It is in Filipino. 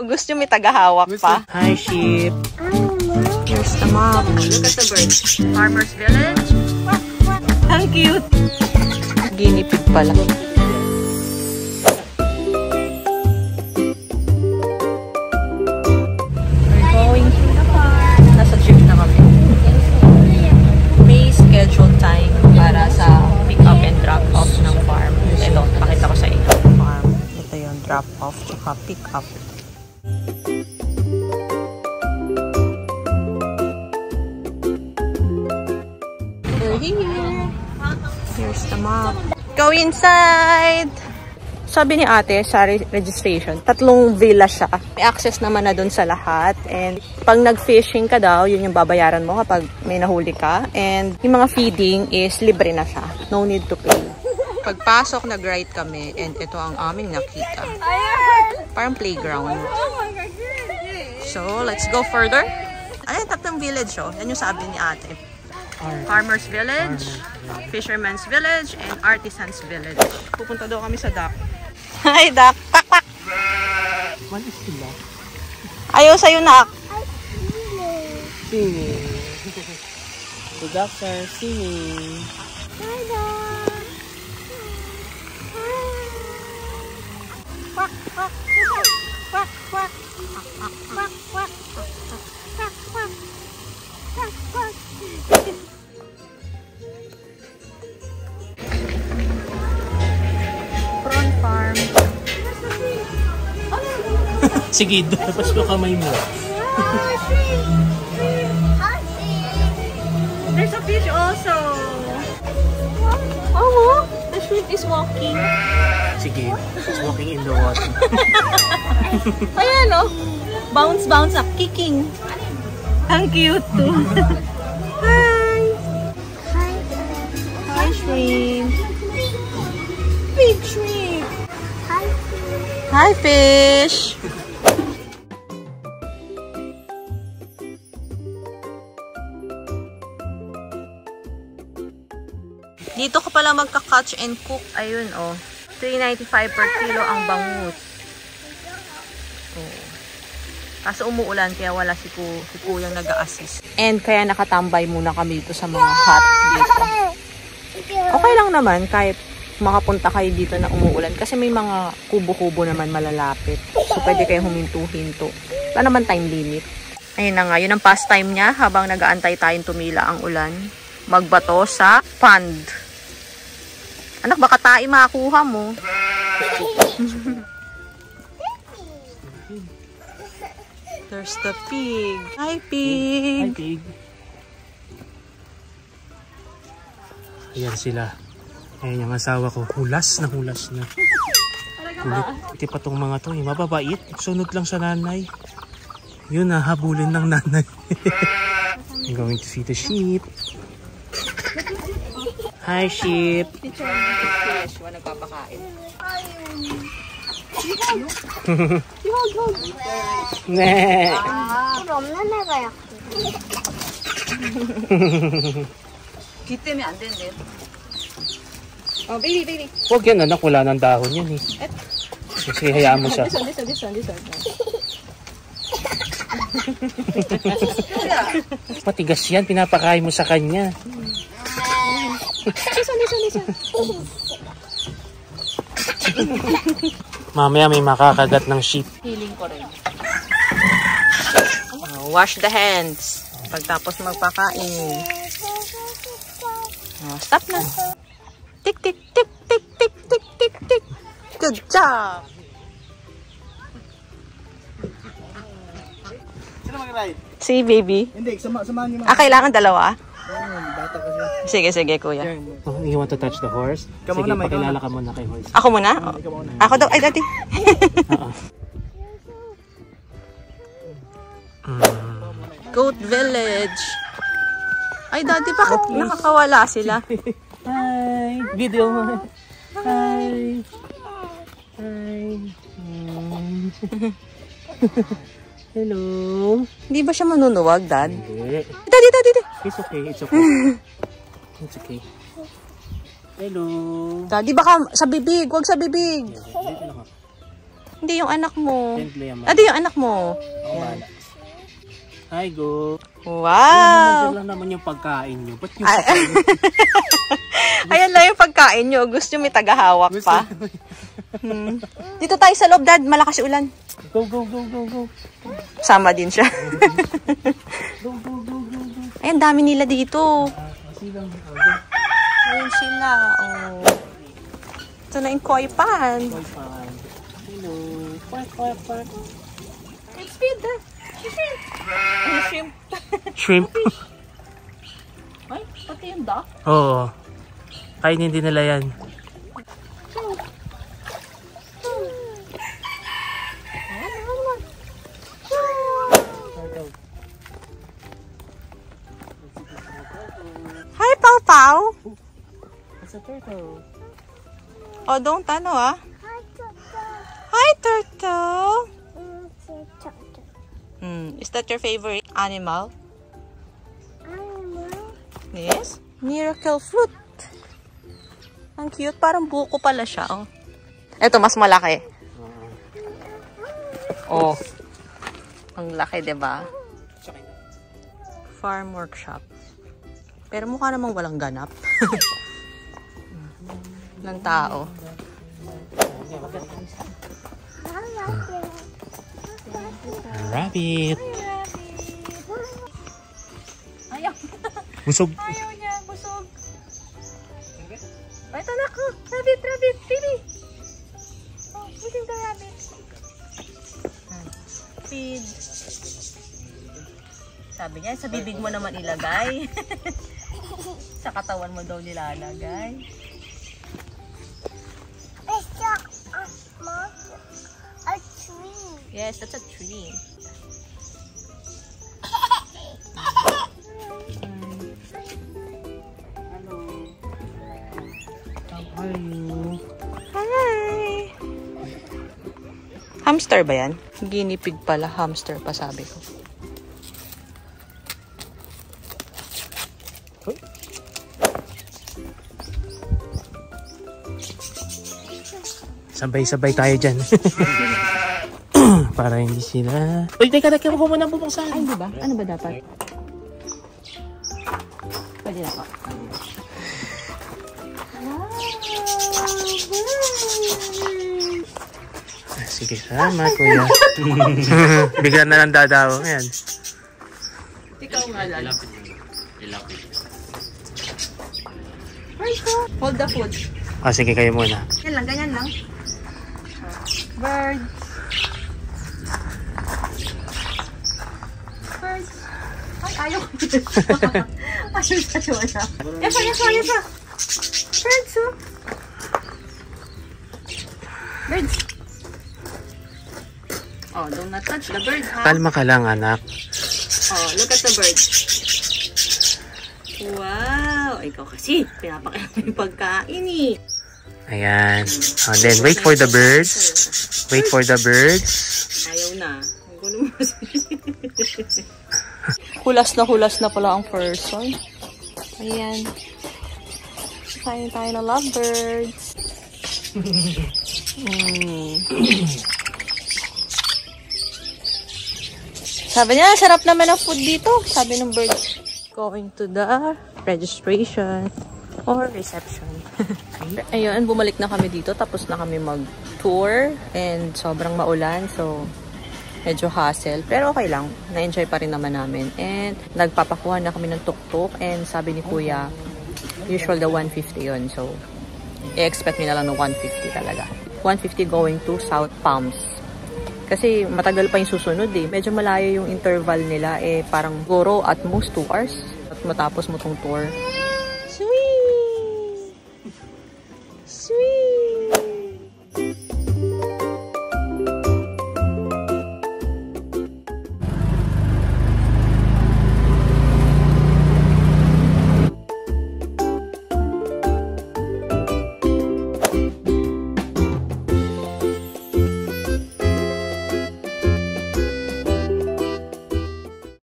Kung gusto may tagahawak pa. Hi, sheep. Here's the map. Look at the birds. Farmer's Village. Ang cute. Guinea pig pala. We're going to the park. Nasa jeep na kami. May scheduled time para sa pick up and drop off ng farm. Ito, pakita ko sa inyo. Farm. Ito yung drop off tsaka pick up. We're here. Here's the map. Go inside! Sabi ni ate sa registration, 3 villa siya. May access naman na dun sa lahat. And pag nag-fishing ka daw, yun yung babayaran mo kapag may nahuli ka. And yung mga feeding is libre na siya. No need to pay. Pagpasok, nag-ride kami. And ito ang aming nakita. Parang playground. So, let's go further. Ayan, 3 village, oh. Yan yung sabi ni ate. Farmer's Village, Fisherman's Village, and Artisan's Village. Pupunta daw kami sa dock. Hi, dock! Pak, pak! What is sila? Ayaw sa'yo, nak! Singing. The ducks are singing. Hi, dock! Quack, quack, quack, quack, quack, quack, quack, quack, quack, quack, quack. Prawn farm. Sige, dapat ko kamay mo. There's a fish also. Oh, the shrimp is walking. Sige, it's walking in the water. Ayan, oh. Bounce, bounce up, kicking. Ang cute too. Hi! Hi, shrimp. Big shrimp. Hi, fish. Dito ka pala magka-catch and cook. Ayun, oh. 3.95 per kilo ang bangus. Oh. Kaso umuulan kaya wala si Kuyang nag-a-assist. And kaya nakatambay muna kami dito sa mga hut dito. Okay lang naman kahit makapunta kayo dito na umuulan kasi may mga kubo-kubo naman malalapit. So pwede kayo huminto-hinto. Wala naman time limit. Ayun na nga, yun ang pastime niya habang nag-aantay tayong tumila ang ulan. Magbato sa pond. Anak, baka tayo makakuha mo. There's the pig. Hi, pig. Hi, pig. Ayan sila. Ayan yung asawa ko. Hulas na hulas na. Kulit. Iti pa tong mga to. Mababait. Sunod lang sa nanay. Yun na, habulin ng nanay. I'm going to feed the sheep. Hi, sheep. Teacher ng fish. Wala nagpapakain. Nee. Kitin yan din din. Oh, baby. Huwag yan, anak. Wala ng dahon yan eh. Kasi hayaan mo siya. This one. Patigas yan. Pinapakain mo sa kanya. This one. Mamaya may makakagat ng sheep. Feeling ko rin. Wash the hands. Pagtapos magpakain. Stop na. Tik. Good job. Sino mag-ride? Si baby. Hindi, samahan niyo Kailangan dalawa? Bata ko siya. Sige, kuya. Oh, you want to touch the horse? Come Sige, on, pakilala ka muna kay horse. Ako muna? Ako daw. Ay, dati. Goat Village. Ay, dati, bakit nakakawala sila? Hi! Video mo. Hi! Hello! Hindi ba siya manunuwag, Dad? Hindi. Dadi. It's okay. It's okay. Hello! Daddy, baka sa bibig. Huwag sa bibig. Hindi yung anak mo. Friendly naman. Adi yung anak mo. Ako bahala. Hi, go. Wow! Nandiyan lang naman yung pagkain nyo. Ba't yung Ayan lang yung pagkain nyo. Gusto nyo may tagahawak pa. Dito tayo sa loob, Dad. Malakas yung ulan. Go, go, go, go, go. Sama din siya. Go, go, go, go, go. Ayan, dami nila dito. Silang. Ayan sila. Oh. Ito na yung koi pan. Koi pan. Hello. Quack, quack, quack. It's feed the shrimp. Ano shrimp? Shrimp. Ay, pati yung duck. Oo. Kainin din nila yan. Hi, Pau Pau. It's a turtle. Oh, don't ano ah. Hi, turtle. Is that your favorite animal? Yes. Miracle fruit. Ang cute. Parang buko pala siya. Oh. Ito, mas malaki. Oh. Ang laki, diba? Farm workshop. Pero mukha namang walang ganap. Ng tao. Rabbit. Ayaw. Busog. Ayaw niya. Busog. Ito na ko. Rabbit, rabbit. Baby. Oh, feeding the rabbit. Feed. Sabi niya, sa bibig mo naman ilagay. Sa katawan mo daw nilalagay. A tree. Yes, that's a tree. Hello. How are you? Hi! Hamster ba yan? Guinea pig pala. Hamster pa sabi ko. Sabay-sabay tayo dyan. Para hindi sila... Uy, teka, huwag mo muna bubuksan. Ay, di ba? Ano ba dapat? Pwede na po. Sige, salamat, kuya. Bigla na lang dadaw. Ayan. Ikaw nga lang. Hold the food. Sige, kayo muna. Yan lang, ganyan lang. Bird. Bird. Ay, ayaw ko. Ayaw sa wala. Yasa, yasa, yasa. Birds, oh. Birds. Oh, do not touch the birds, ha? Kalma ka lang, anak. Oh, look at the birds. Wow! Ikaw kasi, pinapakain mo yung pagkain eh. Ayan. Then, wait for the birds. Wait for the birds. Ayaw na. Ang gulo mo kasi. Hulas na pala ang person. Ayan. Kain tayo na lovebirds. Sabi niya, sarap naman ang food dito. Sabi ng bird. Going to the registration or reception. Ayun, bumalik na kami dito. Tapos na kami mag-tour. And sobrang maulan. So, medyo hassle. Pero okay lang. Na-enjoy pa rin naman namin. And nagpapakuha na kami ng tuk-tuk. And sabi ni Kuya, usual the 150 yun. So, i-expect nyo na lang ng 150 talaga. 150 going to South Palms. Kasi matagal pa yung susunod eh. Medyo malayo yung interval nila. Eh, parang goro at most 2 hours. At matapos mo tong tour.